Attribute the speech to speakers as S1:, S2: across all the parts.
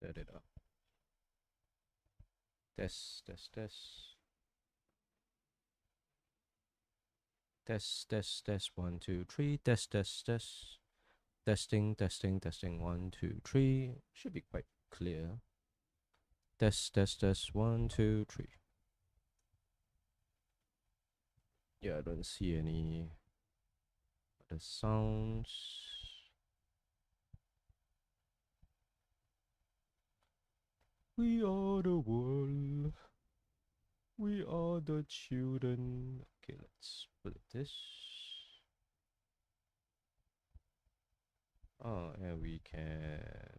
S1: Set it up. Test, test, test. Test, test, test. 1, 2, 3. Test, test, test. Testing, testing, testing. 1, 2, 3. Should be quite clear. Test, test, test. 1, 2, 3. Yeah, I don't see any other sounds. We are the world. We are the children. Okay, let's split this. Oh, and we can.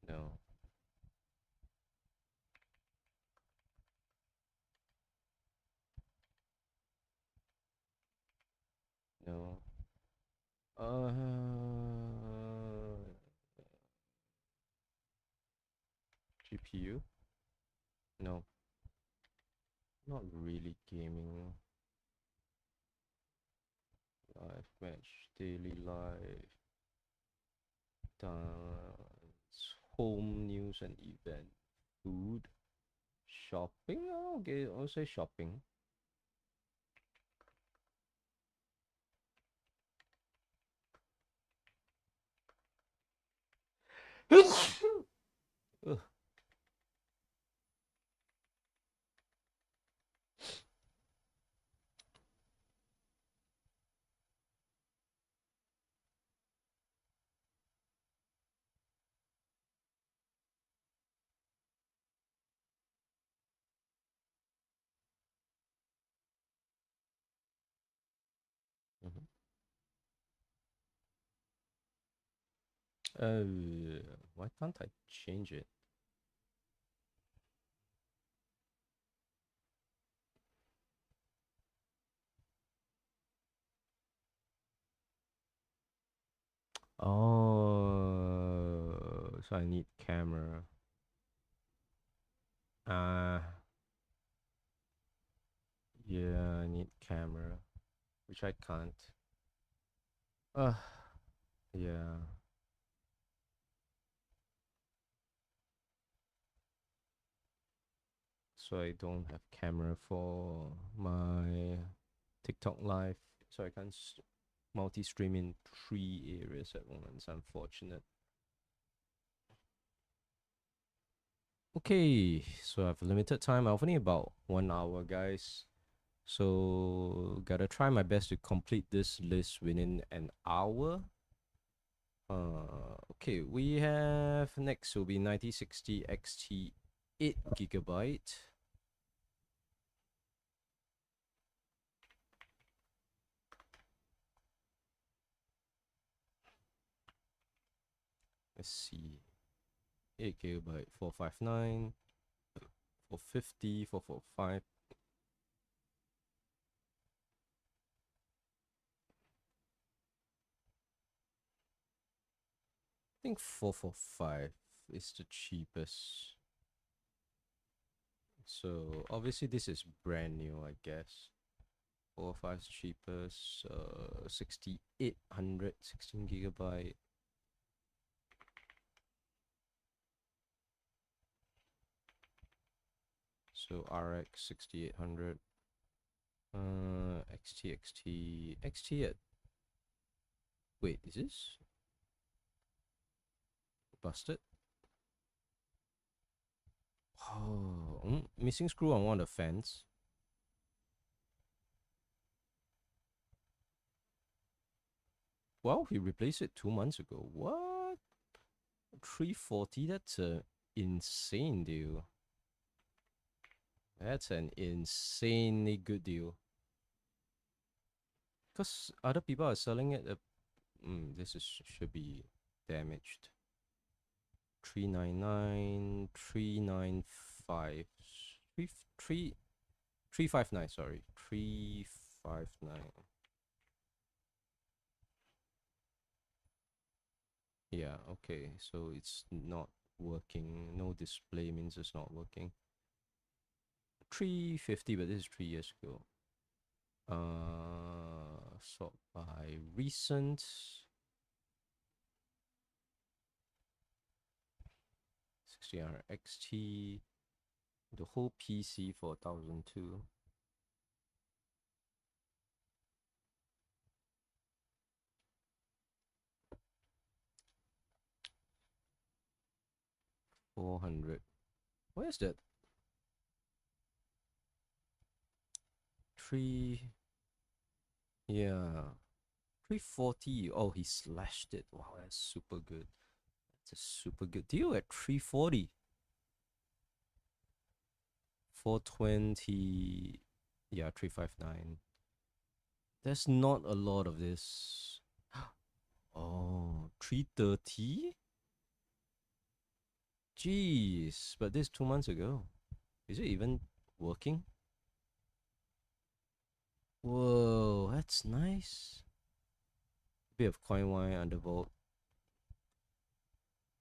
S1: No. No. GPU? No. Not really gaming. Live match, daily life, dance, home news and event, food, shopping. Oh, okay, I'll say shopping. Ugh. Mhm. Why can't I change it? Oh, so I need camera. Yeah, I need camera, which I can't. Yeah. So I don't have camera for my TikTok live, so I can't multi-stream in 3 areas at once. Unfortunate. Okay, so I have limited time. I've only about 1 hour, guys. So gotta try my best to complete this list within an hour. Okay, we have next will be 9060 XT 8 GB. Let's see. 8 GB, 459, 450, 445. I think 445 is the cheapest. So obviously this is brand new, I guess. 445 is cheapest. 6800, 16 GB. So RX 6800. XT at. Wait, is this busted? Oh, missing screw on one of the fans. Well, he replaced it 2 months ago. What? 340? That's a insane deal. That's an insanely good deal. Because other people are selling it. This should be damaged. 399, 395, 359. Sorry, 359. Yeah, okay. So it's not working. No display means it's not working. 350, but this is 3 years ago. Sort by recent. 1600 XT, the whole PC for 1002. $400. Where's that? 3. Yeah. 340. Oh, he slashed it. Wow, that's super good. That's a super good deal at 340. 420. Yeah, 359. There's not a lot of this. Oh, 330? Jeez, but this 2 months ago. Is it even working? Whoa, that's nice. Bit of coin wire undervolt.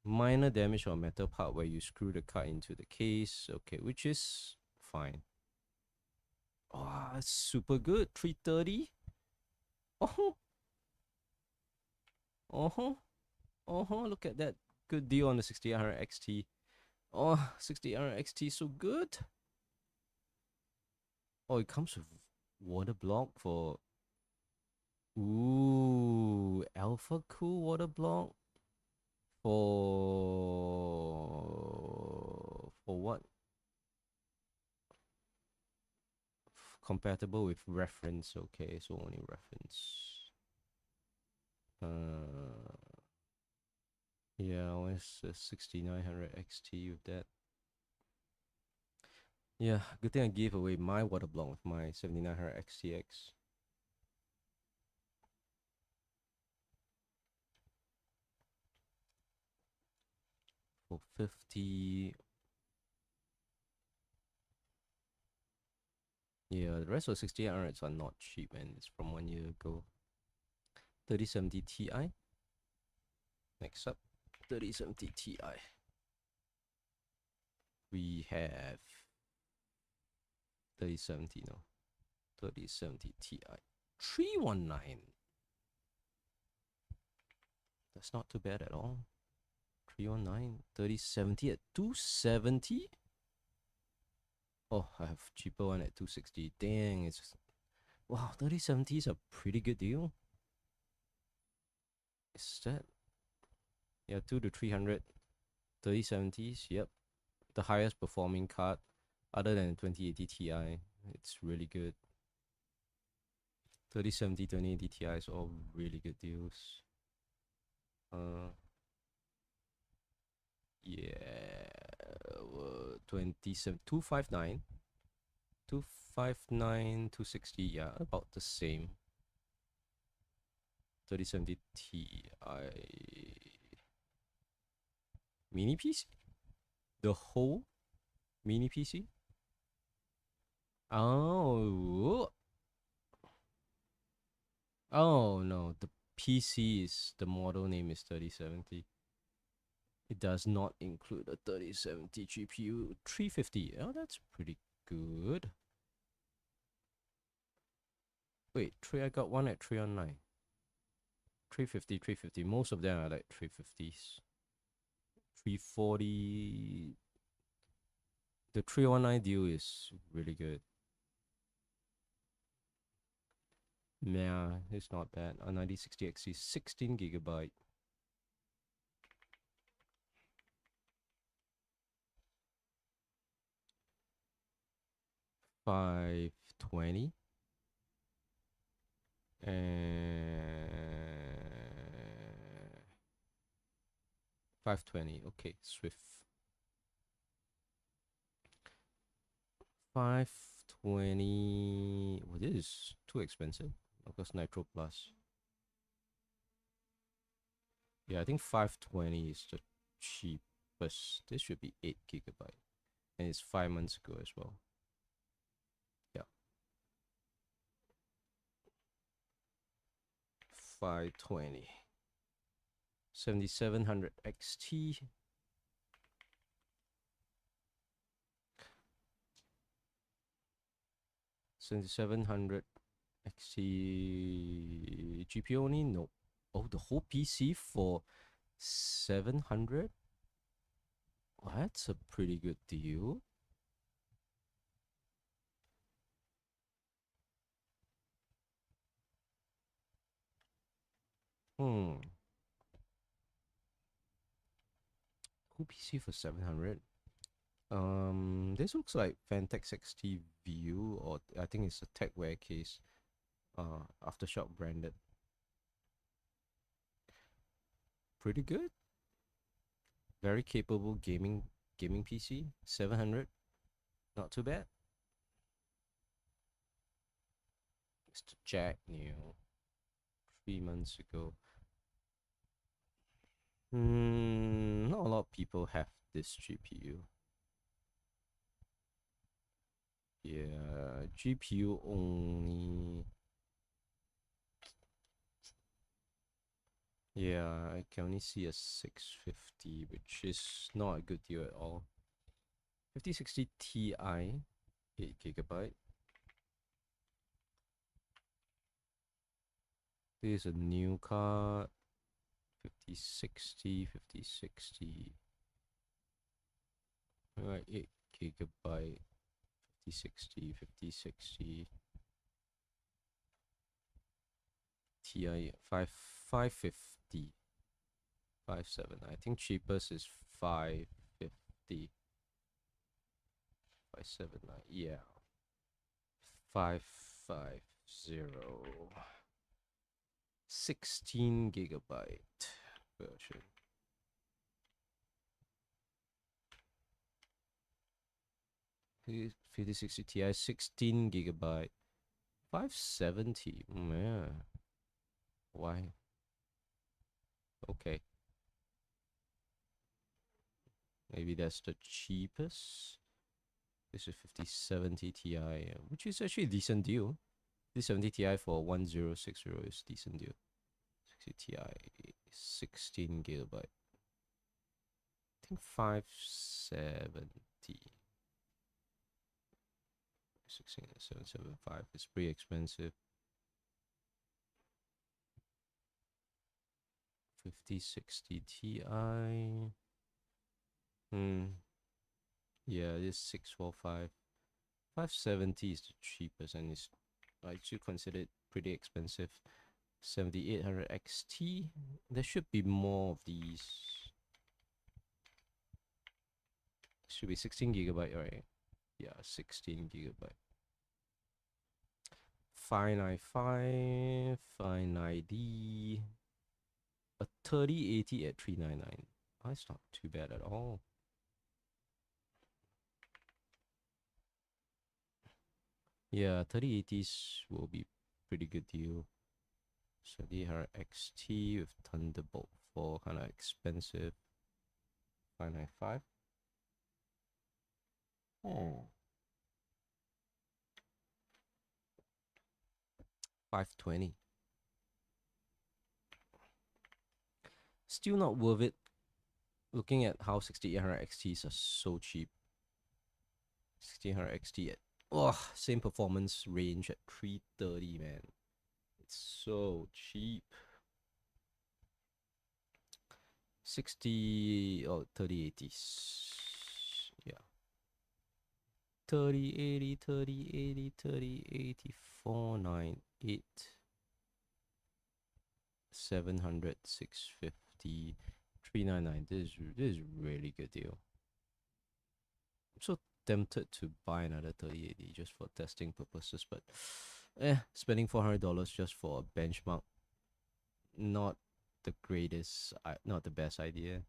S1: Minor damage on metal part where you screw the card into the case. Okay, which is fine. Oh, that's super good. 330. Oh, look at that. Good deal on the 6800 XT. Oh, 6800 XT, so good. Oh, it comes with water block for... Ooh, alpha cool water block for what? Compatible with reference. Okay, so only reference. Yeah, where's the 6900 XT with that? Yeah, good thing I gave away my water block with my 7900 XTX. For 50. Yeah, the rest of 6800s are not cheap, and it's from 1 year ago. 3070 Ti. Next up, 3070 Ti. We have 3070, no. 3070 Ti. 319. That's not too bad at all. 319. 3070 at 270. Oh, I have cheaper one at 260. Dang, it's just... Wow, 3070 is a pretty good deal. Is that? Yeah, 2 to 300. 3070s, yep. The highest performing card other than 2080 Ti. It's really good. 3070, 2080 Ti is all really good deals. Yeah, 259, 260. Yeah, about the same. 3070 Ti mini PC, the whole mini PC. Oh no, the PC is, the model name is 3070. It does not include a 3070 GPU. 350. Oh, that's pretty good. Wait, I got one at 319. 350, 350. Most of them are like 350s. 340. The 319 deal is really good. Nah, it's not bad. A 9060 XT, 16 gigabyte. $520. And 520. Okay, Swift. 520. Well, this is too expensive. Because Nitro Plus. Yeah, I think 520 is the cheapest. This should be 8 gigabyte. And it's 5 months ago as well. Yeah. 520. 7700 XT. 7700 XT GPU only? No. Oh, the whole PC for 700? That's a pretty good deal. Hmm. Cool PC for 700. This looks like Fantex XT View, or I think it's a TechWare case. Aftershock branded. Pretty good. Very capable gaming PC. 700. Not too bad. Mr. Jack New. 3 months ago. Not a lot of people have this GPU. Yeah, GPU only. Yeah, I can only see a 650, which is not a good deal at all. 5060 Ti, 8 GB. This is a new card. 5060, 5060. Alright, 8 GB. 5060, 5060. Ti 550. 57. I think cheapest is 550. 579. Yeah. 550. 16 GB version. 5060 Ti 16 GB. 570. Yeah. Why? Okay. Maybe that's the cheapest. This is 5070 Ti, which is actually a decent deal. 5070 Ti for 1060 is decent deal. 60 Ti 16 GB. I think 570. 16775 is pretty expensive. 5060 Ti. Yeah, this 645. 570 is the cheapest, and it's, I should consider it pretty expensive. 7800 XT. There should be more of these. Should be 16 GB, right? Yeah, 16 GB. 595, 590. A 3080 at 399. Oh, it's not too bad at all. Yeah, 3080s will be pretty good deal. 7800 XT with Thunderbolt 4, kind of expensive. 595. Oh. 520. Still not worth it. Looking at how 6800 XTs are so cheap. 6800 XT at same performance range at 330, man. It's so cheap. 60 or 3080s. Yeah. 3080, 3080, 3080, 498. 700, 650, 399. This is really good deal. I'm so tempted to buy another 3080 just for testing purposes, but spending $400 just for a benchmark, not the greatest, not the best idea.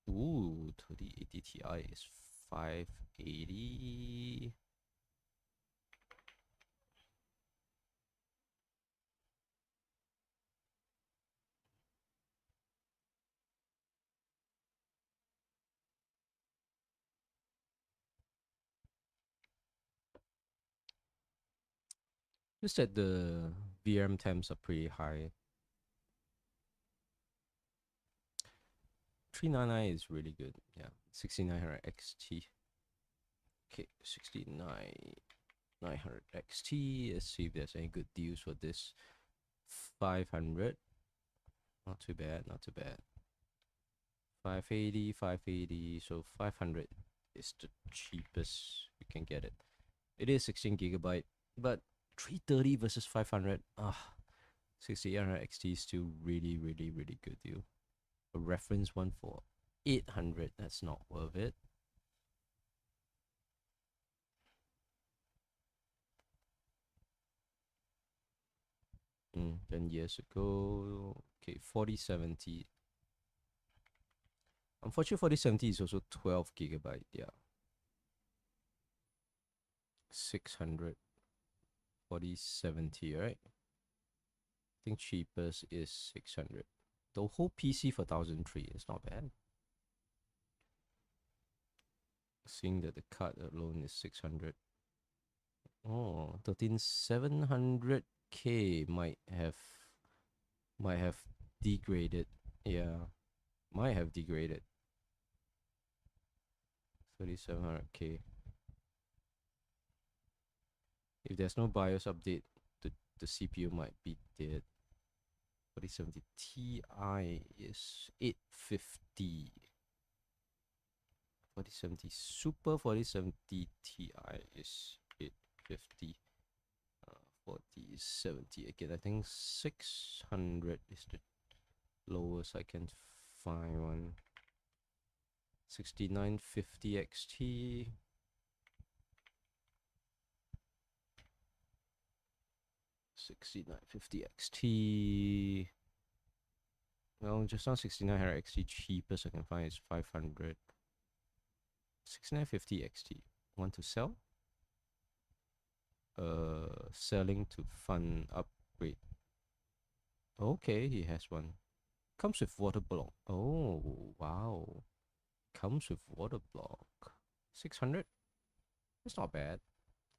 S1: Ooh, 3080 Ti is 580. Just that the VRAM temps are pretty high. 399 is really good. Yeah, 6900 XT. Okay, 6900 XT. Let's see if there's any good deals for this. 500. Not too bad, not too bad. 580, 580. So 500 is the cheapest you can get it. It is 16 gigabyte, but 330 versus 500. 6800 XT is still really, really, really good deal. A reference one for 800. That's not worth it. Mm, 10 years ago. Okay, 4070. Unfortunately, 4070 is also 12 gigabyte. Yeah. 600. 4070, right? I think cheapest is 600. The whole PC for 1003 is not bad. Seeing that the card alone is 600. Oh, 13700K might have degraded. Yeah, might have degraded. 3700K. If there's no BIOS update, the CPU might be dead. 4070 Ti is 850. 4070 Super, 4070 Ti is 850. 4070 again. I think 600 is the lowest I can find one. 6950 XT. 6950 XT. Well, just now 6900 XT cheapest I can find is 500. 6950 XT. Want to sell? Selling to fund upgrade. Okay, he has one. Comes with water block. Oh, wow. Comes with water block. 600? It's not bad.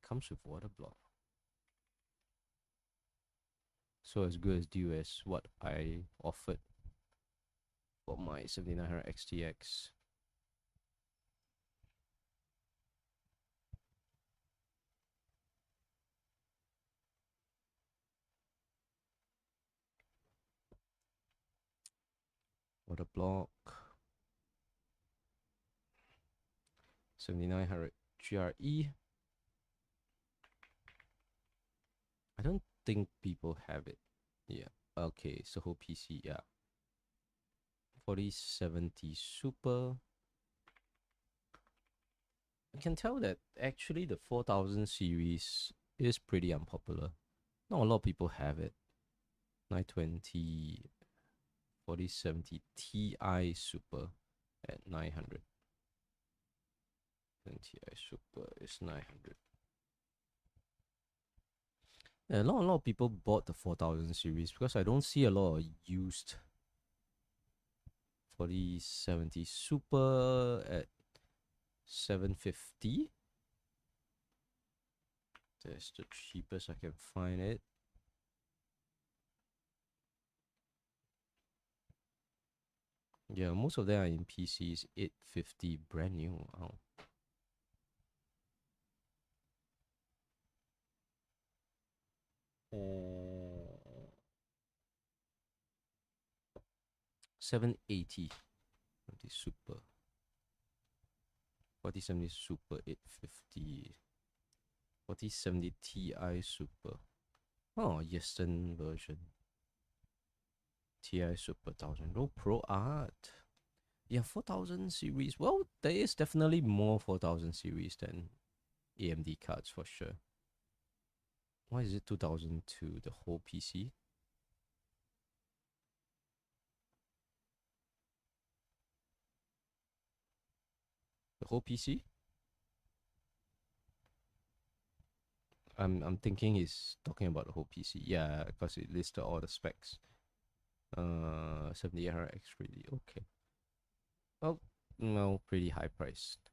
S1: Comes with water block. So as good as due as what I offered for my 7900 XTX. Water block. 7900 GRE. I don't think people have it. Yeah. Okay, it's the whole PC. Yeah. 4070 Super. I can tell that actually the 4000 series is pretty unpopular. Not a lot of people have it. 920 4070 Ti Super at 900. And Ti Super is 900. Yeah, a lot of people bought the 4000 series because I don't see a lot of used 4070 Super at 750. That's the cheapest I can find it. Yeah, most of them are in PCs. 850 brand new. Wow. Uh, 780. The Super. 4070 Super 850. 4070 Ti Super. Oh, Eastern version. Ti Super 1000. Oh, Pro Art. Yeah, 4000 series. Well, there is definitely more 4000 series than AMD cards for sure. Why is it 2002, the whole PC? The whole PC? I'm thinking he's talking about the whole PC. Yeah, because it listed all the specs. 7800X really okay. Well, no, pretty high priced.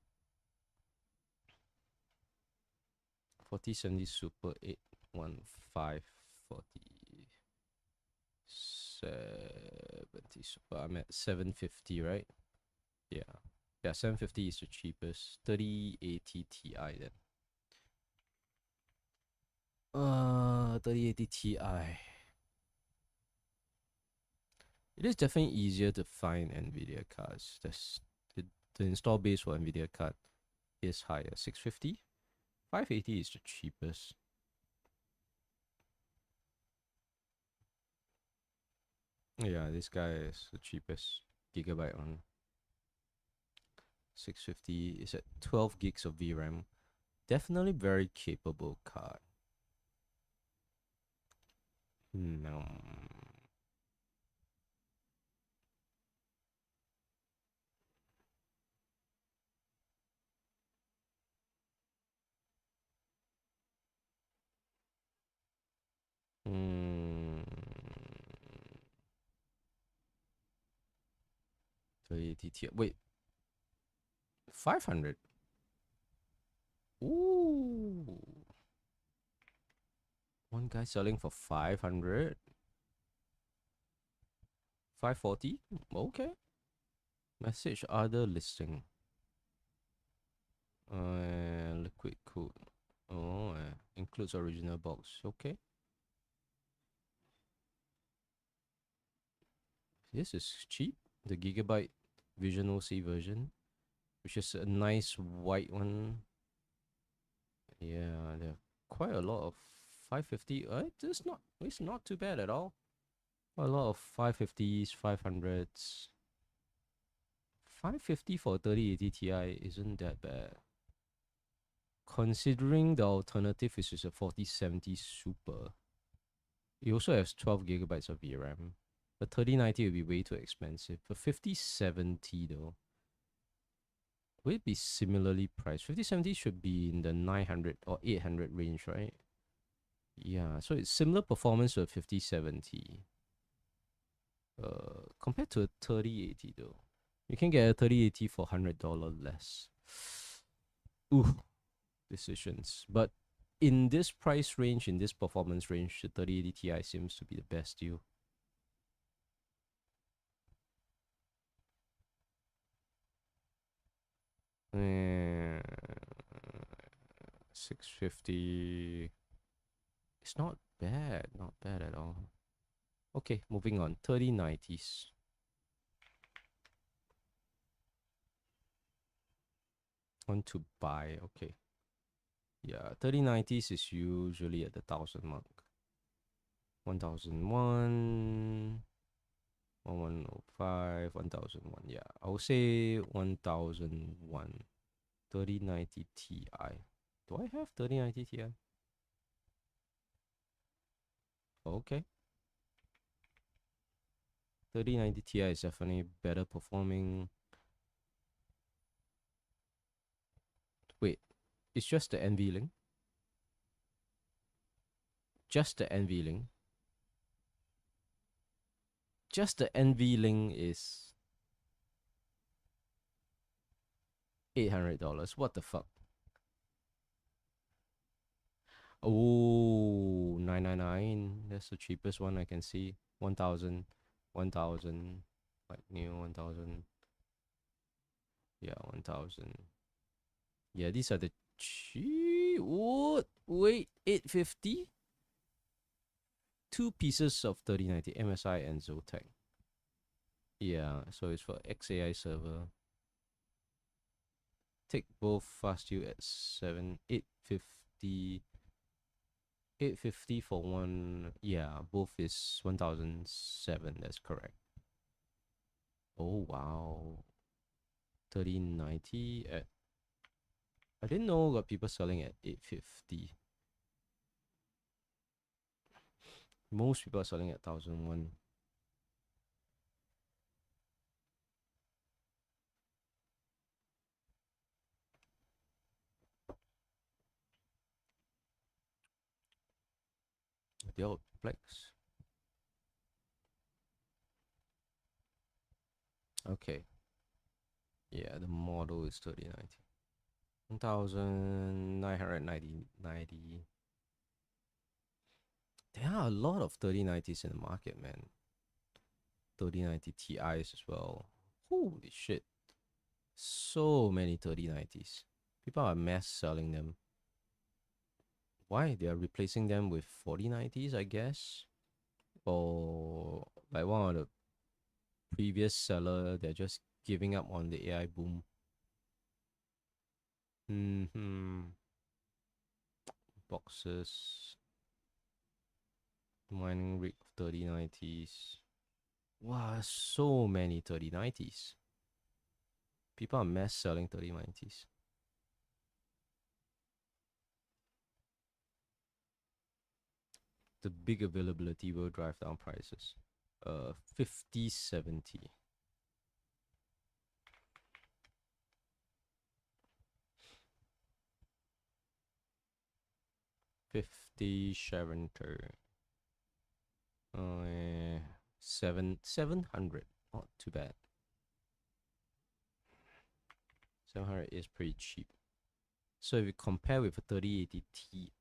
S1: 4070 Super 815 4070 Super. I'm at 750, right? Yeah. Yeah, 750 is the cheapest. 3080 Ti then. 3080 Ti. It is definitely easier to find NVIDIA cards. The install base for NVIDIA card is higher. 650? 580 is the cheapest. Yeah, this guy is the cheapest gigabyte one. 650 is at 12 gigs of VRAM. Definitely very capable card. No. Hmm. 3080 Ti. Wait, 500. Ooh. One guy selling for 500. 540. Okay. Message other listing. Liquid code. Oh, includes original box. Okay. This is cheap. The Gigabyte Vision OC version, which is a nice white one. Yeah, there are quite a lot of 550. It's not too bad at all. A lot of 550s, 500s. 550 for 3080 Ti isn't that bad. Considering the alternative is just a 4070 Super. It also has 12 gigabytes of VRAM. The 3090 would be way too expensive. For 5070 though, will it be similarly priced? 5070 should be in the 900 or 800 range, right? Yeah, so it's similar performance to a 5070. Compared to a 3080 though. You can get a 3080 for $100 less. Ooh, decisions. But in this price range, in this performance range, the 3080 Ti seems to be the best deal. Uh, 650. It's not bad. Not bad at all. Okay, moving on. 3090s. Want to buy. Okay. Yeah, 3090s is usually at the 1,000 mark. 1001, 1105, 1001. Yeah, I would say 1001. 3090 Ti. Do I have 3090 Ti? Okay. 3090 Ti is definitely better performing. Wait, it's just the NVLink? Just the NVLink? Just the NVLink is $800. What the fuck? Oh, 999. That's the cheapest one I can see. 1,000, 1,000, like new 1,000. Yeah, 1,000. Yeah, these are the cheap. What? Wait, 850? Two pieces of 3090 MSI and Zotac. Yeah, so it's for XAI server. Take both fast you at 850. 850 for one. Yeah, both is 1,007. That's correct. Oh wow. 3090 at. I didn't know got people selling at 850. Most people are selling at 1,001. Dell Plex. Okay. Yeah, the model is 3090. 1,990. There are a lot of 3090s in the market, man. 3090 Ti's as well. Holy shit. So many 3090s. People are mass selling them. Why? They are replacing them with 4090s, I guess. Or like one of the previous seller, they're just giving up on the AI boom. Boxes. Mining rig of 3090s. Wow, so many 3090s. People are mass selling 3090s. The big availability will drive down prices. 5070. 50 Sharonter. 700. Not too bad. 700 is pretty cheap. So if you compare with a 3080 Ti,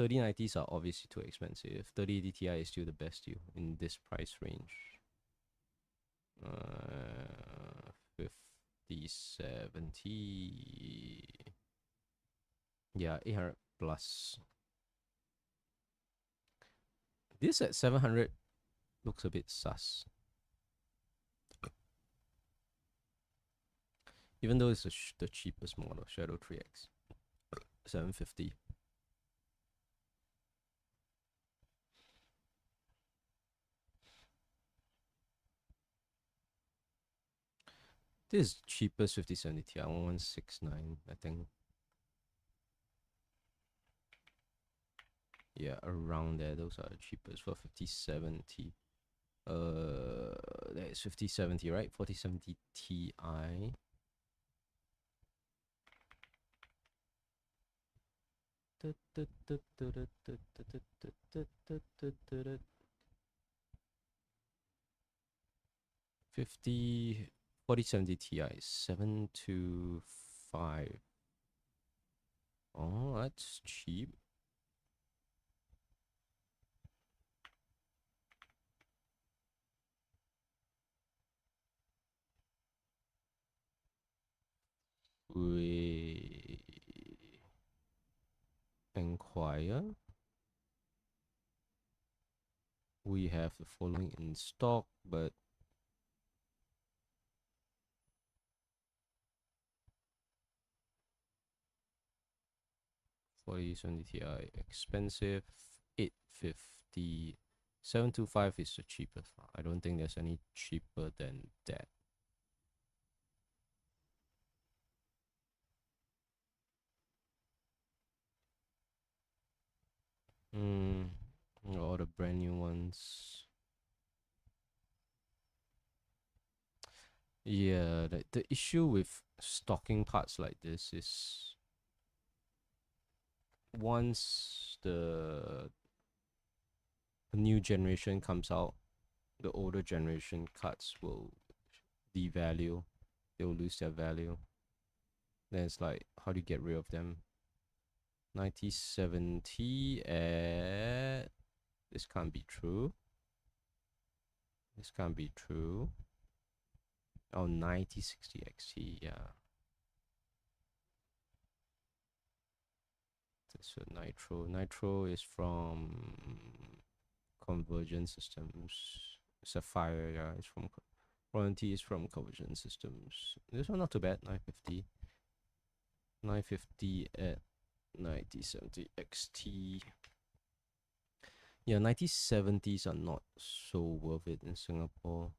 S1: 3090s are obviously too expensive. 3080 Ti is still the best deal in this price range. 5070. Yeah, 800 plus. This at 700 looks a bit sus. Even though it's the cheapest model, Shadow 3X. 750. This is cheapest 5070 Ti, 1169, I think. Yeah, around there. Those are the cheapest for 5070. That is 5070, right? 4070 Ti. 4070 Ti 725. Oh, that's cheap. We inquire. We have the following in stock, but $4070 Ti expensive. 850. 725 is the cheapest. I don't think there's any cheaper than that. All the brand new ones. Yeah, the issue with stocking parts like this is once the new generation comes out, the older generation cards will devalue. They will lose their value. Then it's like, how do you get rid of them? 9070 at... This can't be true. This can't be true. Oh, 9060 XT, yeah. That's a Nitro. Nitro is from Convergence Systems. Sapphire, yeah, it's from Warranty is from Convergence Systems. This one not too bad, 950. 950 at 9070 XT. Yeah, 9070s are not so worth it in Singapore.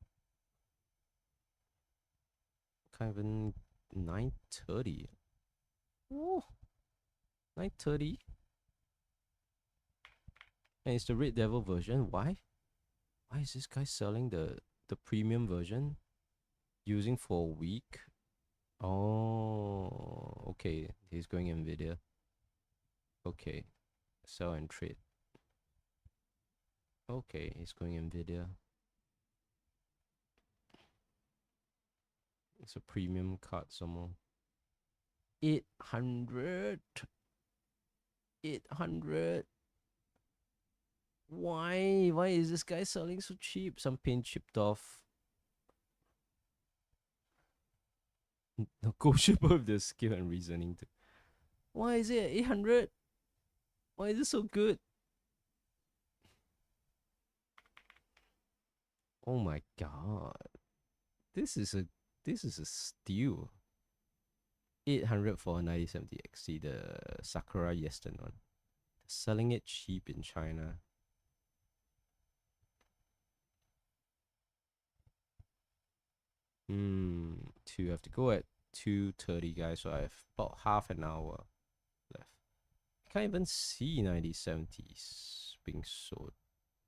S1: Can't even 930. Oh, 930. And it's the Red Devil version. Why? Why is this guy selling the premium version? Using for a week? Oh, okay. He's going Nvidia. Okay. Sell and trade. Okay, he's going Nvidia. It's a premium card somewhere. 800. 800. Why? Why is this guy selling so cheap? Some pin chipped off. Negotiable with the skill and reasoning too. Why is it 800? Why is it so good? Oh my god. This is a steal. 800 for a 9070 XT, the Sakura Yesten one. Selling it cheap in China. To have to go at 2:30, guys, so I have about half an hour left. Can't even see 9070s being sold.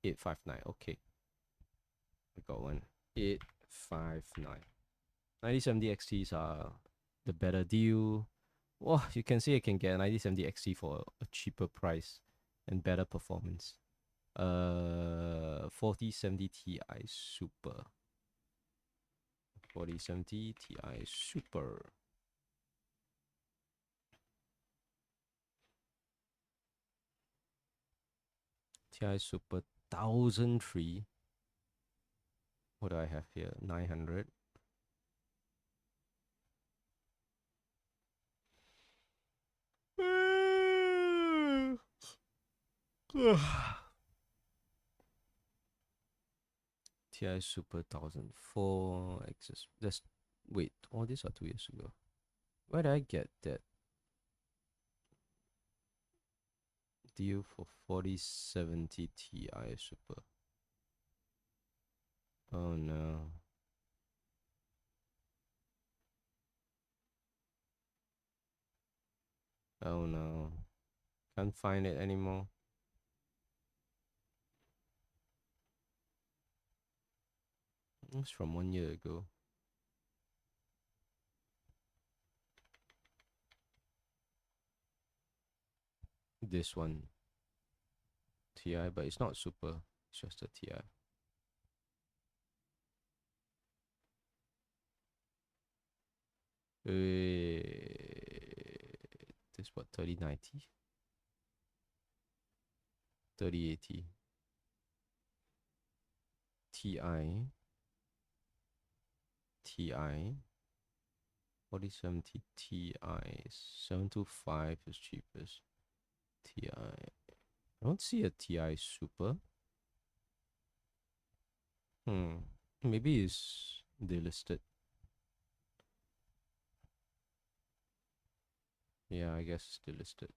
S1: 859, okay. I got one. 859. 9070 XTs are the better deal. Wow, you can see I can get a 9070 XT for a cheaper price and better performance. 4070 Ti Super. 4070 Ti Super. Ti Super 1003. What do I have here? 900. Ti Super 1004. That's wait, all these are 2 years ago. Where did I get that deal for 4070 Ti Super? Oh no. Oh no. Can't find it anymore. It's from 1 year ago. This one. Ti, but it's not Super. It's just a Ti. This what, 3090? 3080. Ti. 4070 Ti. 725 is cheapest. Ti. I don't see a Ti Super. Maybe it's delisted. Yeah, I guess it's delisted.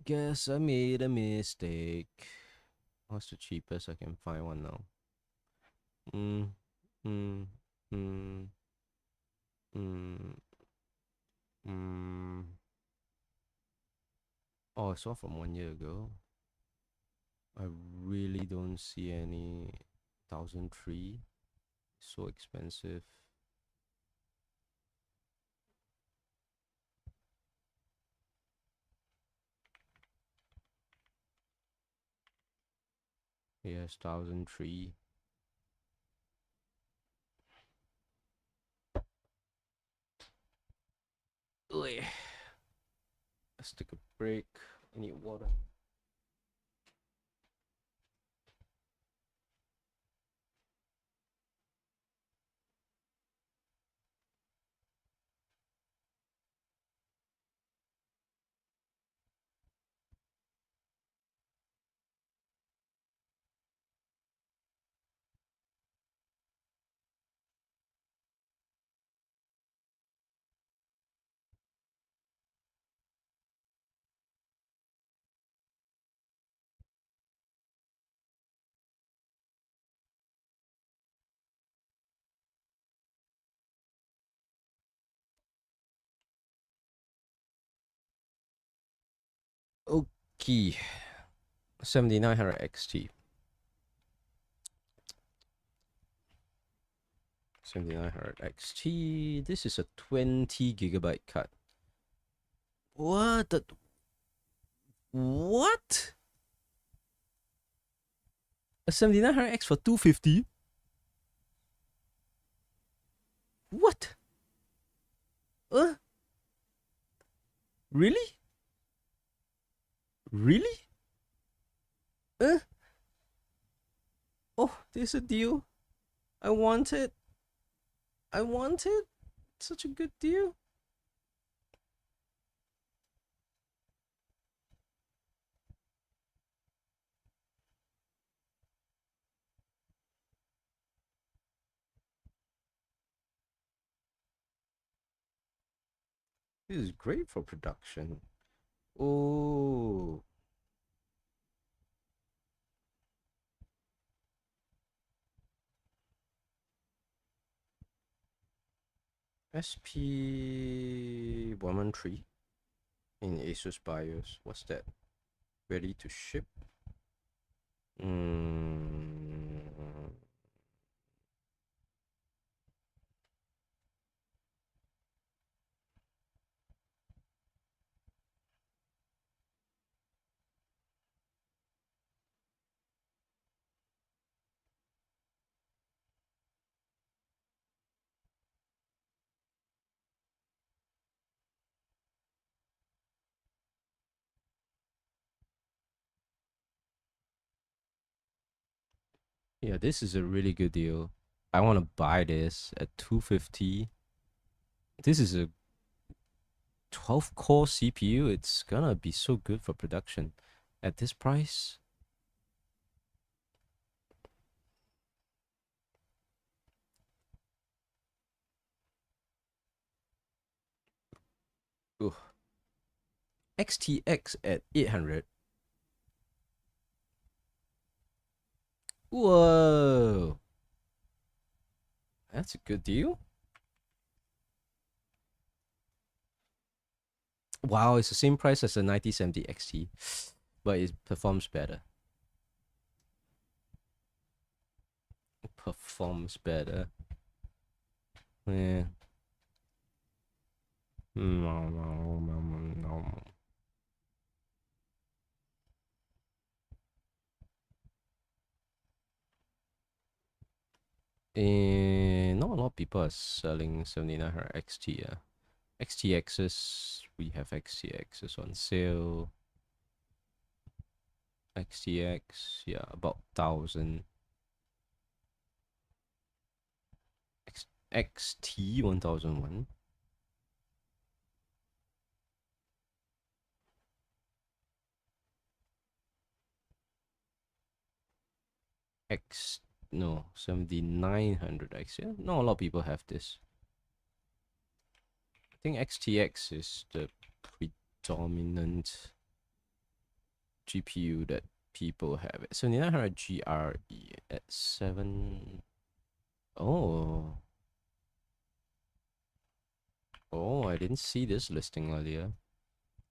S1: Guess I made a mistake. What's the cheapest I can find one now? Mm, mm, mm, mm, mm. Oh, it's all from 1 year ago. I really don't see any 1003. So expensive. Yes, 1003. Let's take a break. I need water. Okay. 7900 XT. 7900 XT. This is a 20 gigabyte card. What? What? A 7900X for 250? What? Really? Really? Oh, there's a deal. I want it. I want it. Such a good deal. This is great for production. Oh, SP113 in Asus BIOS. What's that? Ready to ship? Mm. Yeah, this is a really good deal. I want to buy this at 250. This is a 12 core CPU. It's gonna be so good for production at this price. Ugh. XTX at 800. Whoa. That's a good deal. Wow, it's the same price as the 9070 XT, but it performs better. It performs better. Yeah. No, no, no, no. And not a lot of people are selling 7900 XT. XTXs, we have XTXs on sale. XTX, yeah, about 1,000. XT 1001. X, no, 7900 X. Yeah, not a lot of people have this. I think XTX is the predominant GPU that people have. 7900 GRE at 7. Oh. Oh, I didn't see this listing earlier.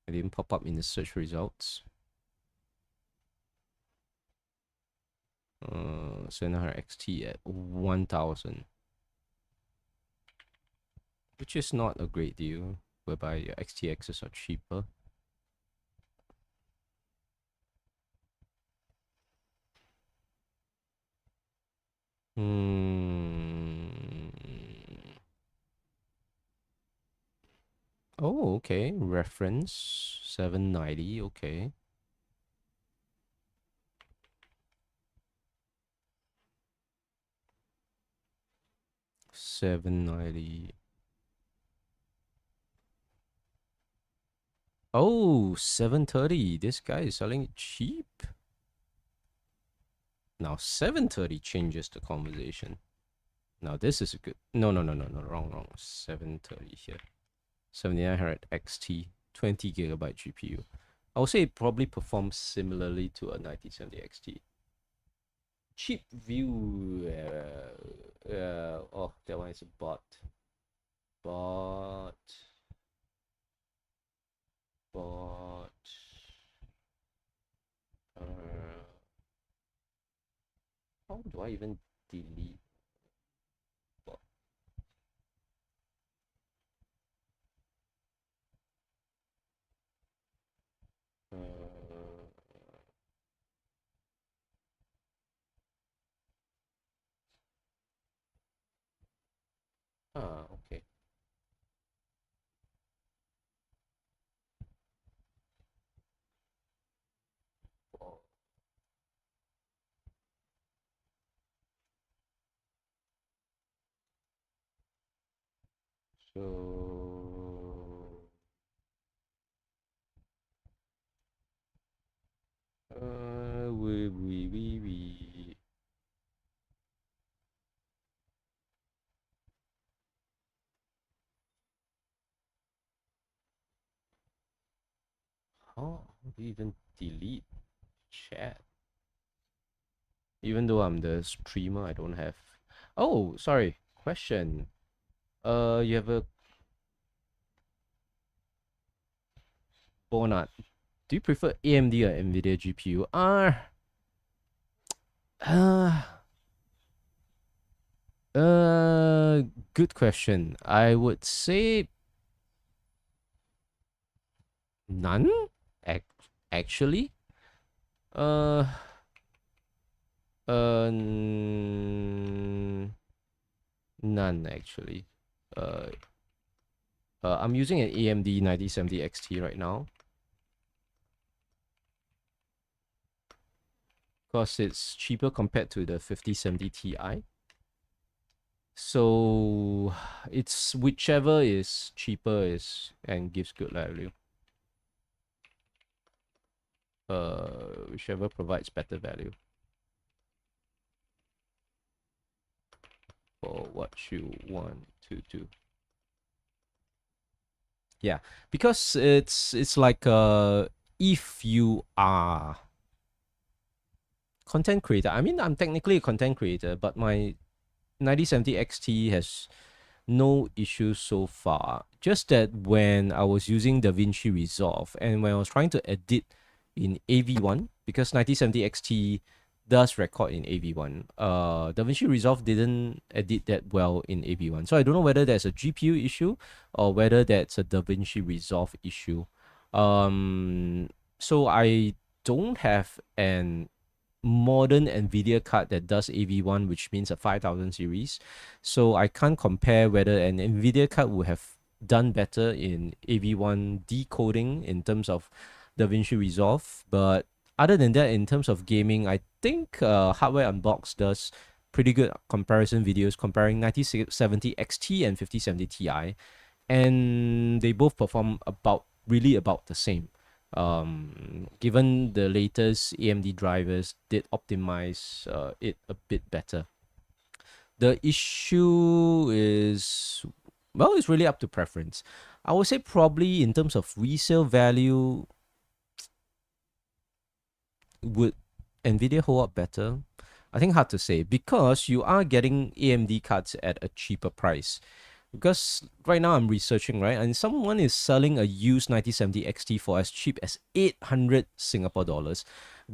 S1: It didn't pop up in the search results. 7900 XT at 1000. Which is not a great deal, whereby XTXs are cheaper. Hmm. Oh, okay. Reference 790. Okay. 790. Oh, 730. This guy is selling it cheap. Now 730 changes the conversation. Now this is a good. No, no, no, no, no. Wrong. 730 here. 7900 XT, 20 gigabyte GPU. I would say it probably performs similarly to a 9070 XT. Cheap view. Oh, that one is a bot. Bot. How do I even delete bot? Okay. Bot. So, we. Oh, even delete chat. Even though I'm the streamer, I don't have. Oh, sorry. Question. You have a Bonat. Do you prefer AMD or NVIDIA GPU? Uh, good question. I would say none. Actually, uh, none actually. Uh, I'm using an AMD 9070 XT right now because it's cheaper compared to the 5070 Ti. So it's whichever is cheaper is and gives good value. Whichever provides better value for what you want to do. Yeah, because it's like if you are content creator. I mean, I'm technically a content creator, but my 9070 XT has no issues so far. Just that when I was using DaVinci Resolve and when I was trying to edit in AV1, because 9070 XT does record in AV1, DaVinci Resolve didn't edit that well in AV1. So I don't know whether that's a GPU issue or whether that's a DaVinci Resolve issue. So I don't have an modern NVIDIA card that does AV1, which means a 5000 series. So I can't compare whether an NVIDIA card would have done better in AV1 decoding in terms of DaVinci Resolve. But other than that, in terms of gaming, I think Hardware Unboxed does pretty good comparison videos comparing 9070 XT and 5070 Ti. And they both perform really about the same. Given the latest AMD drivers did optimize it a bit better. The issue is, well, it's really up to preference. I would say probably in terms of resale value, would NVIDIA hold up better? I think hard to say because you are getting AMD cards at a cheaper price. Because right now I'm researching, right? And someone is selling a used 9070 XT for as cheap as 800 Singapore dollars.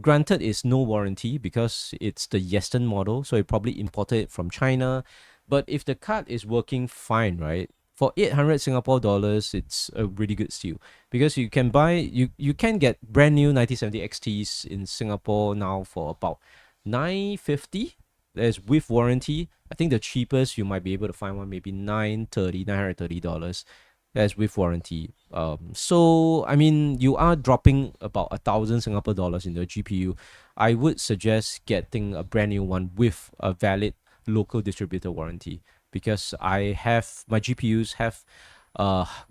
S1: Granted, it's no warranty because it's the Yeston model, so it probably imported it from China. But if the card is working fine, right? For 800 Singapore dollars, it's a really good steal because you can you can get brand new 9070 XTs in Singapore now for about 950. That's with warranty. I think the cheapest you might be able to find one maybe $930. That's with warranty. So I mean, you are dropping about 1,000 Singapore dollars in the GPU. I would suggest getting a brand new one with a valid local distributor warranty because my GPUs have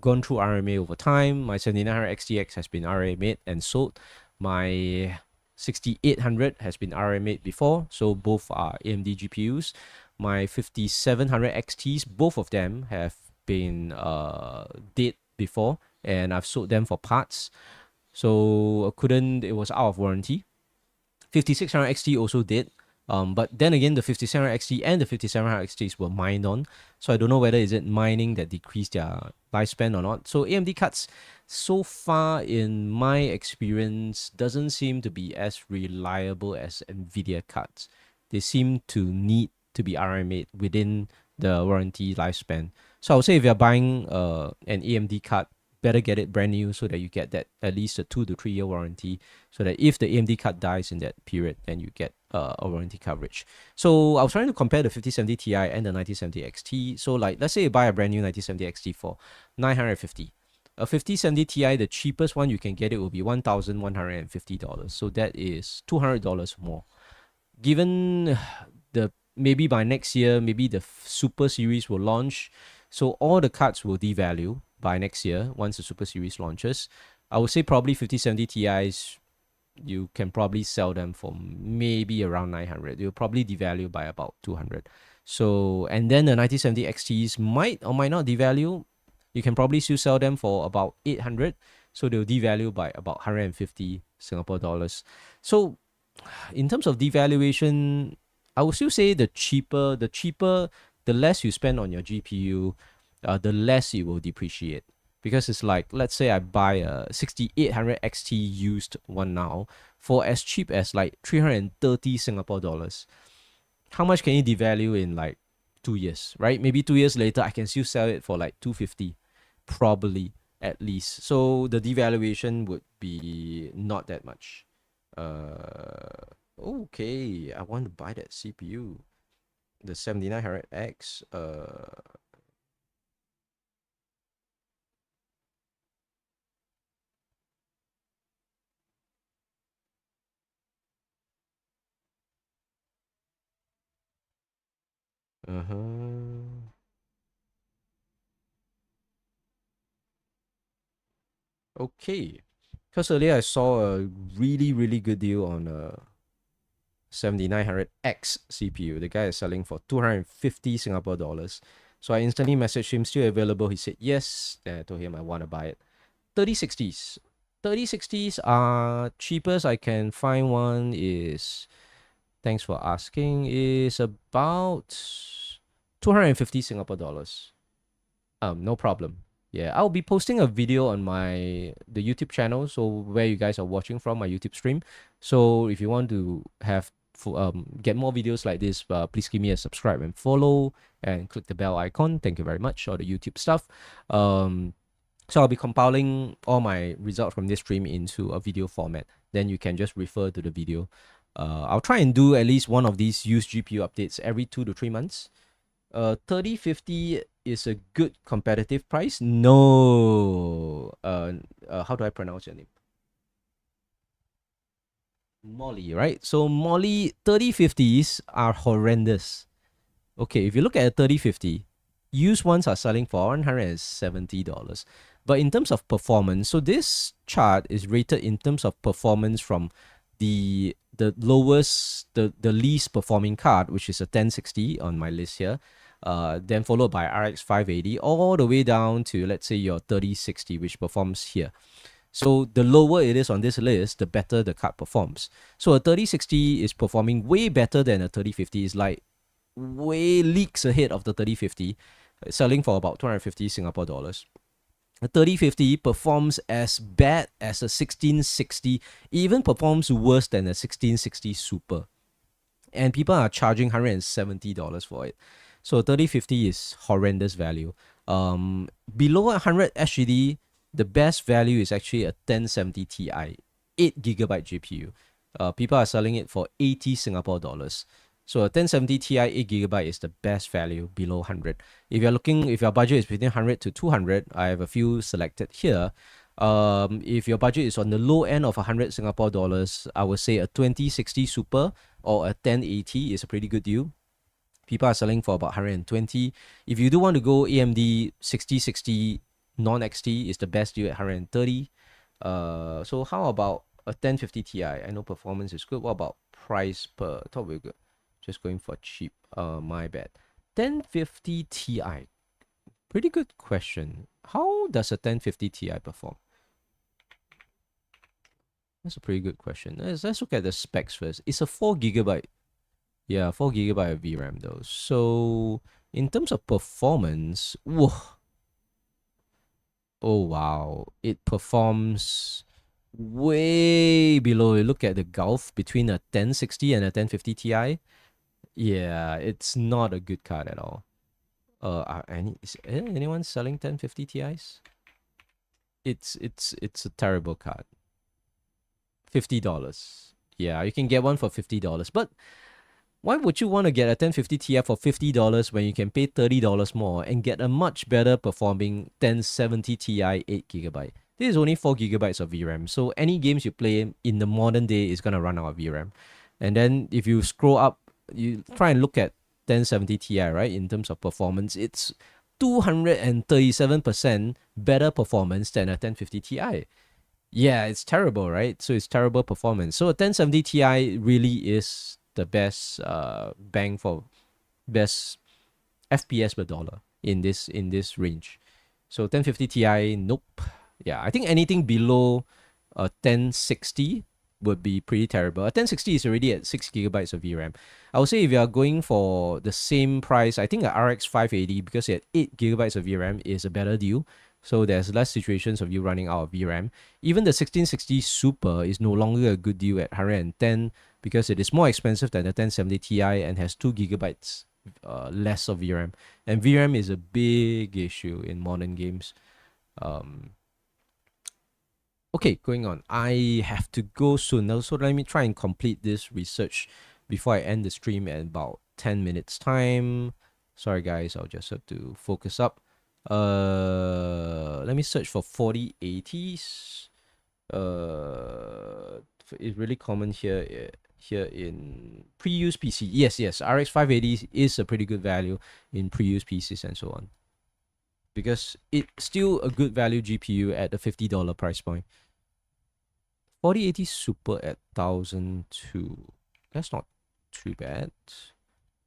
S1: gone through RMA over time. My 7900 XTX has been RMA and sold. My 6800 has been RMA before, so both are AMD GPUs. My 5700 XTs, both of them have been dead before, and I've sold them for parts. So it was out of warranty. 5600 XT also did. But then again, the 5700 XT and the 5700 XTs were mined on. So I don't know whether is it mining that decreased their lifespan or not. So AMD cards, so far in my experience, doesn't seem to be as reliable as NVIDIA cards. They seem to need to be RMA'd within the warranty lifespan. So I would say if you're buying an AMD card, better get it brand new so that you get that at least a 2 to 3 year warranty, so that if the AMD card dies in that period, then you get a warranty coverage. So I was trying to compare the 5070 Ti and the 9070 XT. So like, let's say you buy a brand new 9070 XT for 950. A 5070 Ti, the cheapest one you can get it will be $1,150. So that is $200 more. Given maybe by next year, maybe the Super Series will launch, so all the cards will devalue by next year once the Super Series launches. I would say probably 5070 Ti's, you can probably sell them for maybe around 900. They'll probably devalue by about 200. So, and then the 9070 XTs might or might not devalue. You can probably still sell them for about 800. So they'll devalue by about 150 Singapore dollars. So in terms of devaluation, I would still say the less you spend on your GPU, the less it will depreciate. Because it's like, let's say I buy a 6800 XT used one now for as cheap as like 330 Singapore dollars. How much can you devalue in like 2 years, right? Maybe 2 years later, I can still sell it for like 250, probably at least. So the devaluation would be not that much. Okay, I want to buy that CPU, the 7900X. Uh-huh. Okay. Because earlier I saw a really, really good deal on a 7900X CPU. The guy is selling for 250 Singapore dollars. So I instantly messaged him, still available. He said yes. Then I told him I want to buy it. 3060s. 3060s are cheapest I can find one is, thanks for asking, is about 250 Singapore dollars. No problem. Yeah, I'll be posting a video on the YouTube channel, so where you guys are watching from, my YouTube stream. So if you want to get more videos like this, please give me a subscribe and follow and click the bell icon. Thank you very much, all the YouTube stuff. So I'll be compiling all my results from this stream into a video format. Then you can just refer to the video. I'll try and do at least one of these used GPU updates every 2 to 3 months. 3050 is a good competitive price. No. How do I pronounce your name? Molly, right? So Molly, 3050s are horrendous. Okay, if you look at a 3050, used ones are selling for $170. But in terms of performance, so this chart is rated in terms of performance from the least performing card, which is a 1060 on my list here, then followed by RX 580, all the way down to, let's say, your 3060, which performs here. So the lower it is on this list, the better the card performs. So a 3060 is performing way better than a 3050. It's like way leagues ahead of the 3050, selling for about 250 Singapore dollars. A 3050 performs as bad as a 1660, even performs worse than a 1660 Super. And people are charging $170 for it. So 3050 is horrendous value. Below 100 SGD, the best value is actually a 1070 Ti, 8GB GPU. People are selling it for 80 Singapore dollars. So a 1070 Ti 8GB is the best value below 100. If your budget is between 100 to 200, I have a few selected here. If your budget is on the low end of 100 Singapore dollars, I would say a 2060 Super or a 1080 is a pretty good deal. People are selling for about 120. If you do want to go AMD 6060 non-XT is the best deal at 130. So how about a 1050 Ti? I know performance is good. What about price per? I thought we were good. Just going for cheap. My bad. 1050 Ti. Pretty good question. How does a 1050 Ti perform? That's a pretty good question. Let's look at the specs first. It's a 4GB. Yeah, 4GB of VRAM though. So in terms of performance, whoa. Oh wow, it performs way below. Look at the gulf between a 1060 and a 1050 Ti. Yeah, it's not a good card at all. Is anyone selling 1050 Ti's? It's a terrible card. $50. Yeah, you can get one for $50. But why would you want to get a 1050 Ti for $50 when you can pay $30 more and get a much better performing 1070 Ti 8GB? This is only 4GB of VRAM, so any games you play in the modern day is gonna run out of VRAM. And then if you scroll up, you try and look at 1070 Ti, right? In terms of performance, it's 237% better performance than a 1050 Ti. Yeah, it's terrible, right? So it's terrible performance. So a 1070 Ti really is the best best FPS per dollar in this range. So 1050 Ti, nope. Yeah, I think anything below 1060 would be pretty terrible. A 1060 is already at 6 gigabytes of VRAM. I would say if you are going for the same price, I think a RX 580, because at 8 gigabytes of VRAM, is a better deal. So there's less situations of you running out of VRAM. Even the 1660 Super is no longer a good deal at 110 because it is more expensive than the 1070 Ti and has 2 gigabytes less of VRAM. And VRAM is a big issue in modern games. Okay, going on. I have to go soon now, so let me try and complete this research before I end the stream at about 10 minutes time. Sorry guys, I'll just have to focus up. Let me search for 4080s. It's really common here in pre-used PC. Yes, RX 580 is a pretty good value in pre-used PCs and so on, because it's still a good value GPU at the $50 price point. 4080 Super at 1002. That's not too bad.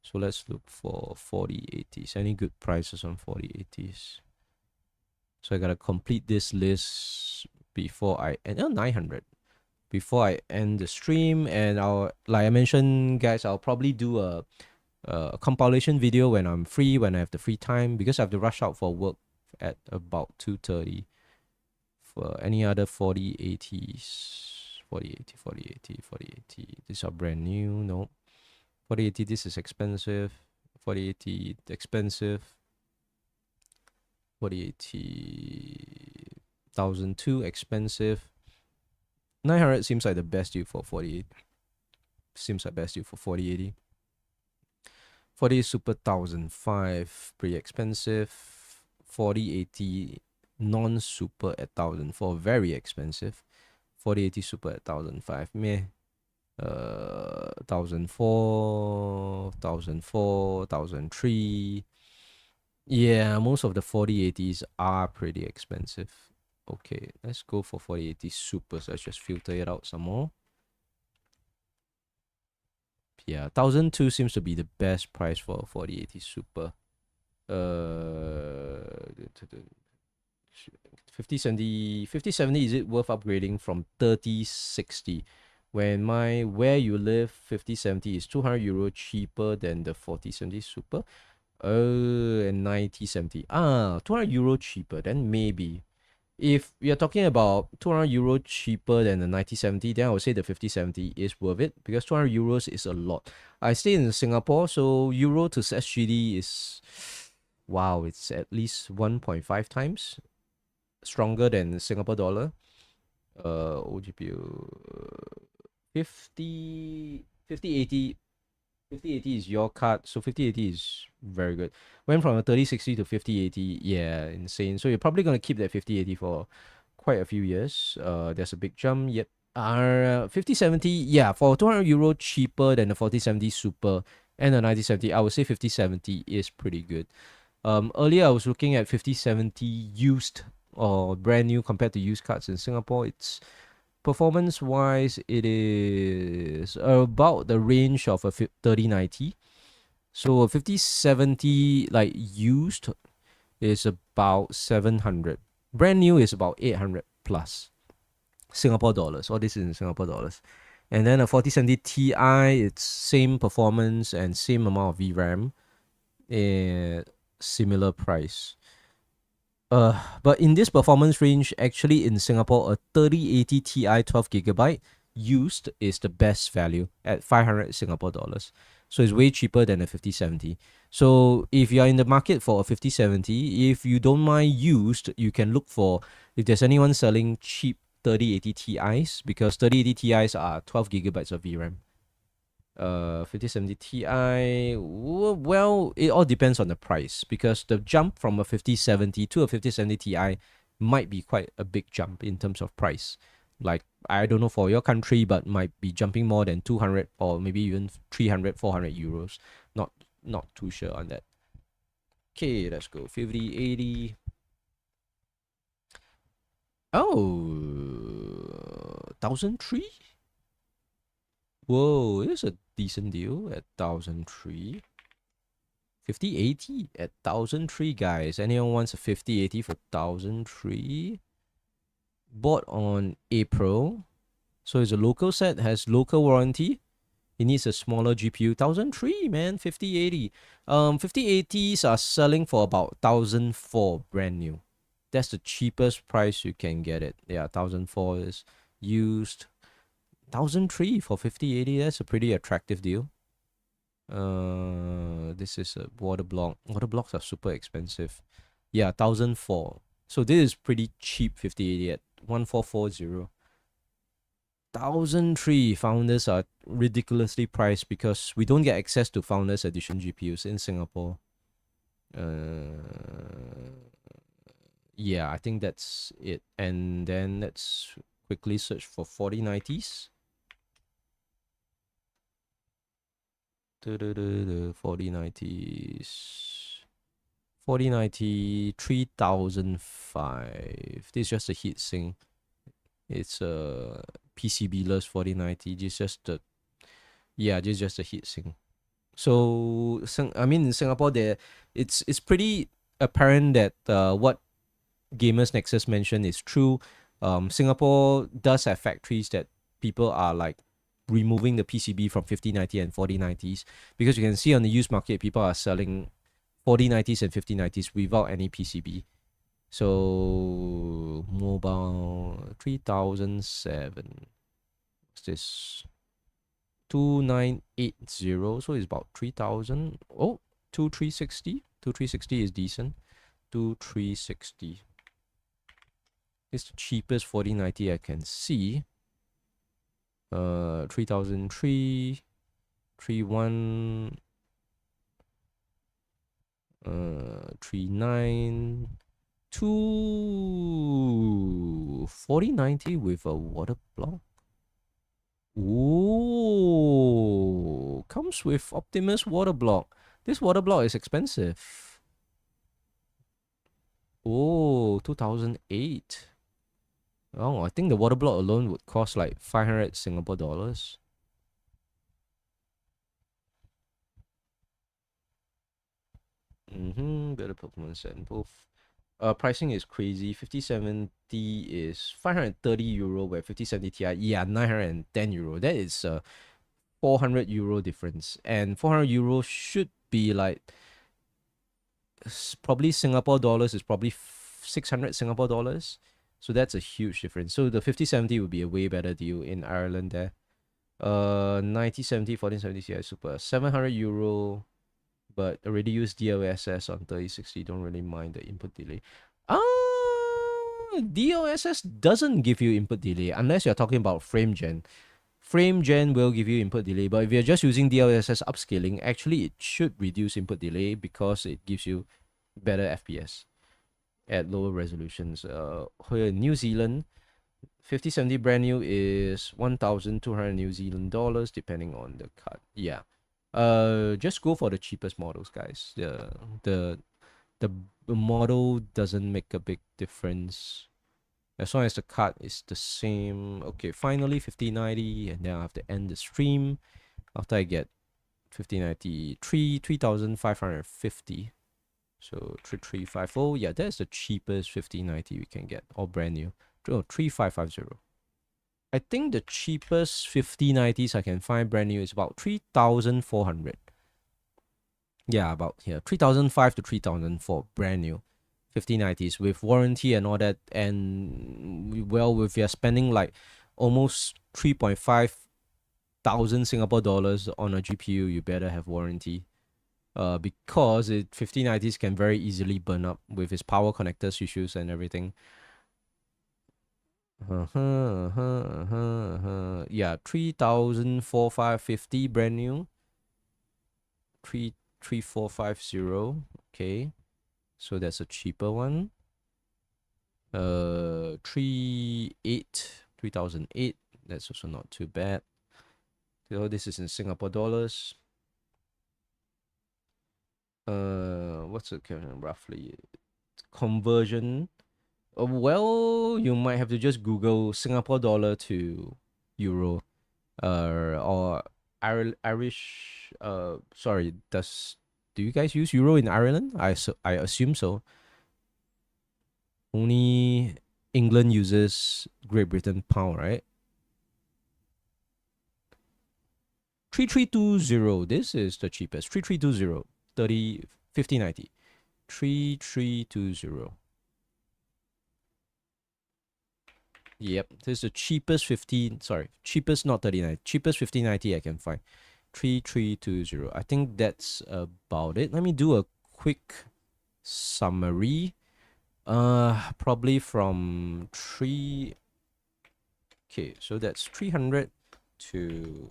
S1: So let's look for 4080s. Any good prices on 4080s? So I gotta complete this list before I end. 900 before I end the stream. And like I mentioned, guys, I'll probably do a compilation video when I'm free, when I have the free time, because I have to rush out for work at about 2:30. For any other 4080s, 4080, these are brand new. No, 4080, this is expensive. 4080 expensive. 4080 1002 expensive. 900 seems like the best deal for 48. Seems like best deal for 4080. 40 Super 1005, pretty expensive. 4080 non-super at 1004, very expensive. 4080 Super at 1005, meh. 1004, 1004, 1003. Yeah, most of the 4080s are pretty expensive. Okay, let's go for 4080 Super. So let's just filter it out some more. Yeah, 1002 seems to be the best price for 4080 Super. 5070, is it worth upgrading from 3060? When where you live, 5070 is €200 cheaper than the 4070 Super. And 9070. €200 cheaper, then maybe. If you're talking about €200 cheaper than the 9070, then I would say the 5070 is worth it, because €200 is a lot. I stay in Singapore, so euro to SGD is, wow, it's at least 1.5 times stronger than Singapore dollar. OGPU 5080 is your card, so 5080 is very good. Went from a 3060 to 5080, yeah, insane. So you're probably gonna keep that 5080 for quite a few years. There's a big jump. Yep. 5070, yeah, for €200 cheaper than the 4070 Super and the 9070, I would say 5070 is pretty good. Earlier I was looking at 5070 used or brand new compared to used cards in Singapore. It's performance wise, it is about the range of a 3090. So a 5070 like used is about 700. Brand new is about 800 plus Singapore dollars. All this is in Singapore dollars. And then a 4070 Ti, it's same performance and same amount of VRAM, similar price. But in this performance range, actually in Singapore, a 3080 Ti 12GB used is the best value at 500 Singapore dollars. So it's way cheaper than a 5070. So if you're in the market for a 5070, if you don't mind used, you can look for, if there's anyone selling cheap 3080 Ti's, because 3080 Ti's are 12GB of VRAM. 5070 Ti, well, it all depends on the price, because the jump from a 5070 to a 5070 Ti might be quite a big jump in terms of price. Like, I don't know for your country, but might be jumping more than 200 or maybe even 300, 400 euros. Not too sure on that. Okay, let's go 5080. Oh, 1003? Whoa, it is a decent deal at 1003. 5080 at 1003, guys. Anyone wants a 5080 for 1003? Bought on April. So it's a local set, has local warranty. It needs a smaller GPU. 1003, man. 5080. 5080s are selling for about 1004 brand new. That's the cheapest price you can get it. Yeah, 1004 is used. 1003 for 5080. That's a pretty attractive deal. This is a water block. Water blocks are super expensive. Yeah, 1004. So this is pretty cheap 5080 at 1440. 1003 founders are ridiculously priced because we don't get access to founders edition GPUs in Singapore. Yeah, I think that's it. And then let's quickly search for 4090s. 4090s. 4090 3005. This is just a heatsink. It's a PCB-less 4090. This is just a heatsink. So I mean, in Singapore, it's pretty apparent that what Gamers Nexus mentioned is true. Singapore does have factories that people are like removing the PCB from 5090 and 4090s, because you can see on the used market, people are selling 4090s and 5090s without any PCB. So mobile 3007. What's this? 2980. So it's about 3000. Oh, 2360. 2360 is decent. 2360. It's the cheapest 4090 I can see. 3003, 31, 39, 4090 with a water block. Ooh, comes with Optimus water block. This water block is expensive. Oh, 2008. Oh, I think the water block alone would cost like 500 Singapore dollars. Better performance and both. Pricing is crazy. 5070 is 530 euro, where 5070 Ti, yeah, 910 euro. That is a 400 euro difference. And 400 euro should be like probably Singapore dollars is probably 600 Singapore dollars. So that's a huge difference. So the 5070 would be a way better deal in Ireland there. 9070, 1470 Ti Super, 700 euro, but already used DLSS on 3060. Don't really mind the input delay. DLSS doesn't give you input delay unless you're talking about frame gen. Frame gen will give you input delay, but if you're just using DLSS upscaling, actually it should reduce input delay because it gives you better FPS at lower resolutions. Here in New Zealand, 5070 brand new is 1,200 New Zealand dollars, depending on the card. Yeah. Just go for the cheapest models, guys. The model doesn't make a big difference as long as the card is the same. Okay, finally 5090, and then I have to end the stream after I get 5090 3,550. So 3350. Yeah, that's the cheapest 5090 we can get, all brand new. Oh, 3550. I think the cheapest 5090s I can find brand new is about 3,400. Yeah, about here. 3,005 to 3,004 brand new 5090s with warranty and all that. And well, if you're spending like almost 3.5 thousand Singapore dollars on a GPU, you better have warranty. Because 5090s can very easily burn up with its power connectors issues and everything. Yeah, 3,450 brand new. 3,450. Okay, so that's a cheaper one. 3,008. That's also not too bad. So this is in Singapore dollars. What's the roughly conversion? Well, you might have to just Google Singapore dollar to euro, or Irish. Sorry, do you guys use euro in Ireland? I assume so. Only England uses Great Britain pound, right? 3320. This is the cheapest. 3320. 30, 5090. 3320. Yep, this is the cheapest 15. Sorry, cheapest not 39. Cheapest 5090 I can find. 3320. I think that's about it. Let me do a quick summary. Probably from 3. Okay, so that's 300 to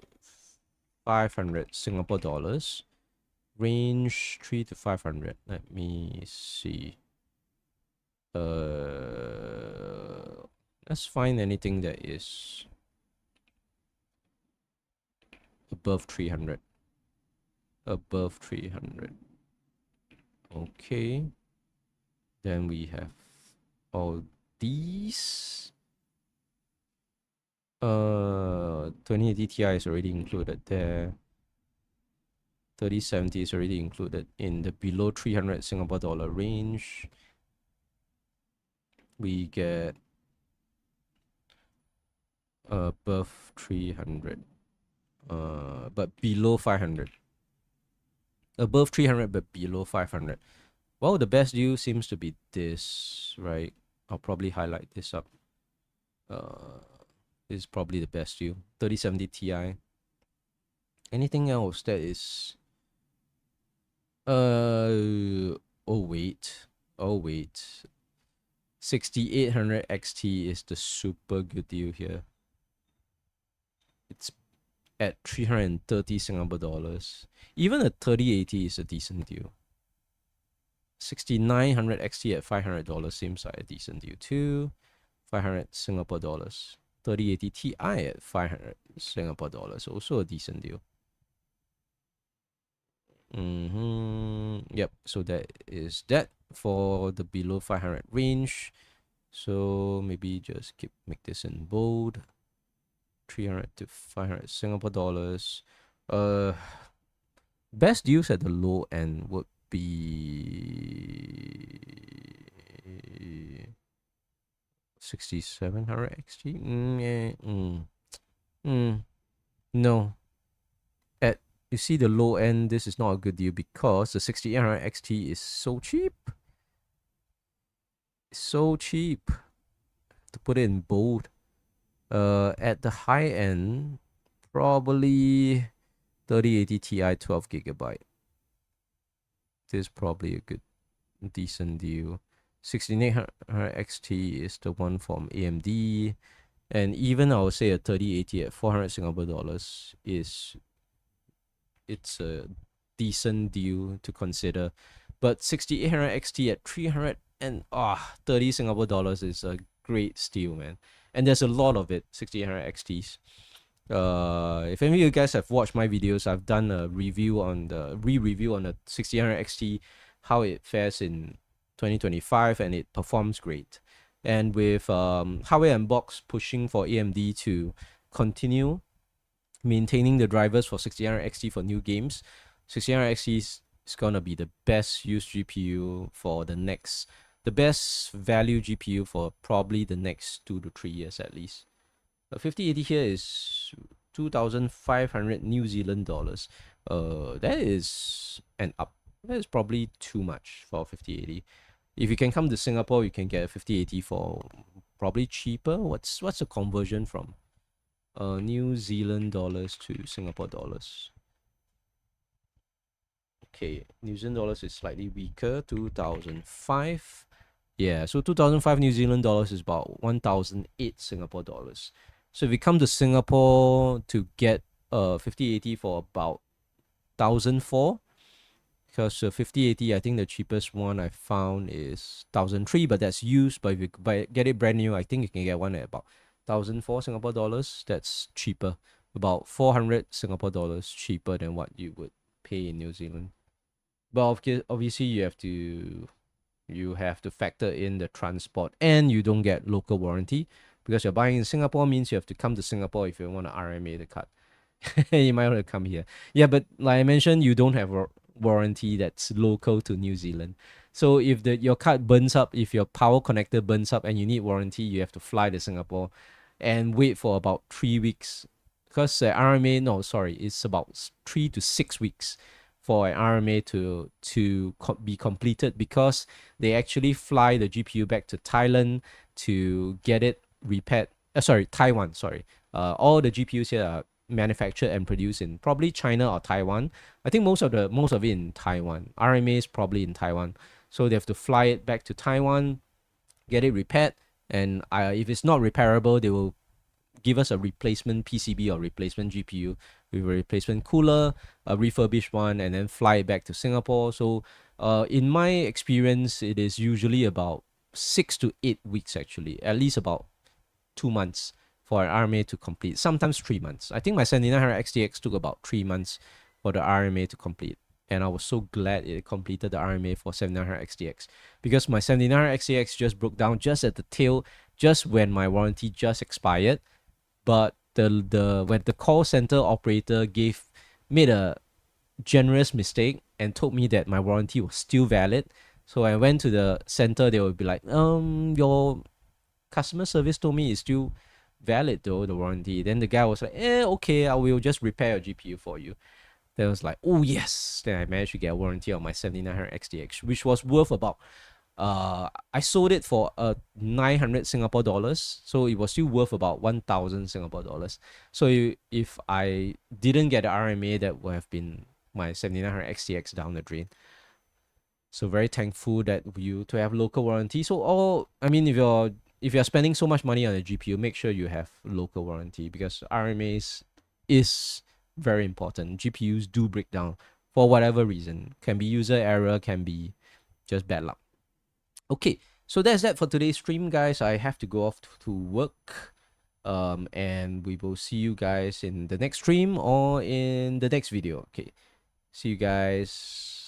S1: 500 Singapore dollars. Range 3 to 500. Let me see. Let's find anything that is above 300. Above 300. Okay. Then we have all these. 2080 Ti is already included there. 3070 is already included in the below 300 Singapore dollar range. We get above 300, but below 500. Above 300, but below 500. Well, the best deal seems to be this, right? I'll probably highlight this up. This is probably the best deal. 3070 Ti. Anything else that is... oh wait. 6800 XT is the super good deal here. It's at 330 Singapore dollars. Even a 3080 is a decent deal. 6900 XT at $500 seems like a decent deal too. 500 Singapore dollars. 3080 Ti at 500 Singapore dollars, also a decent deal. Yep, so that is that for the below 500 range. So maybe just make this in bold. 300 to 500 Singapore dollars. Best deals at the low end would be 6700 XT. No. You see the low end, this is not a good deal because the 6800 XT is so cheap. So cheap. To put it in bold. At the high end, probably 3080 Ti 12 gigabyte. This is probably a good, decent deal. 6800 XT is the one from AMD. And even I would say a 3080 at 400 Singapore dollars it's a decent deal to consider. But 6800 XT at 330 Singapore dollars is a great steal, man. And there's a lot of it, 6800 XTs. If any of you guys have watched my videos, I've done a review on the re-review on the 6800 XT, how it fares in 2025, and it performs great. And with Hardware Unbox pushing for AMD to continue maintaining the drivers for 6800 XT for new games, 6800 XT is gonna be the best used GPU for the best value GPU for probably the next 2 to 3 years at least. 5080 here is 2,500 New Zealand dollars. That is an up. That is probably too much for 5080. If you can come to Singapore, you can get a 5080 for probably cheaper. What's the conversion from New Zealand dollars to Singapore dollars? Okay, New Zealand dollars is slightly weaker. 2005. Yeah, so 2005 New Zealand dollars is about 1,008 Singapore dollars. So if you come to Singapore to get a 5080 for about 1,004, because 5080, I think the cheapest one I found is 1,003, but that's used. But if you get it brand new, I think you can get one at about 1,004 Singapore dollars. That's cheaper, about 400 Singapore dollars cheaper than what you would pay in New Zealand. But obviously you have to factor in the transport, and you don't get local warranty because you're buying in Singapore. Means you have to come to Singapore if you want to RMA the card. You might want to come here. Yeah, but like I mentioned, you don't have warranty that's local to New Zealand. So if your card burns up, if your power connector burns up and you need warranty, you have to fly to Singapore and wait for about 3 weeks. Because RMA, no, sorry, it's about 3 to 6 weeks for an RMA to be completed, because they actually fly the GPU back to Thailand to get it repaired. Sorry, Taiwan. Sorry, all the GPUs here are manufactured and produced in probably China or Taiwan. I think most of it in Taiwan. RMA is probably in Taiwan, so they have to fly it back to Taiwan, get it repaired, and if it's not repairable, they will give us a replacement PCB or replacement GPU with a replacement cooler, a refurbished one, and then fly it back to Singapore. So, in my experience, it is usually about 6 to 8 weeks, actually, at least about 2 months for an RMA to complete, sometimes 3 months. I think my 7900 XTX took about 3 months for the RMA to complete. And I was so glad it completed the RMA for 7900 XTX, because my 7900 XTX just broke down just at the tail, just when my warranty just expired. But when the call center operator made a generous mistake and told me that my warranty was still valid. So I went to the center, they would be like, your customer service told me it's still valid though, the warranty. Then the guy was like, okay, I will just repair your GPU for you. Then I was like, oh yes. Then I managed to get a warranty on my 7900 XTX, which was worth about I sold it for 900 Singapore dollars, so it was still worth about 1,000 Singapore dollars. So if I didn't get the RMA, that would have been my 7900 XTX down the drain. So very thankful that you to have local warranty. So I mean, if you're spending so much money on a GPU, make sure you have local warranty, because RMAs is very important. GPUs do break down for whatever reason. Can be user error, can be just bad luck. Okay, so that's that for today's stream, guys. I have to go off to work. And we will see you guys in the next stream or in the next video. Okay, see you guys.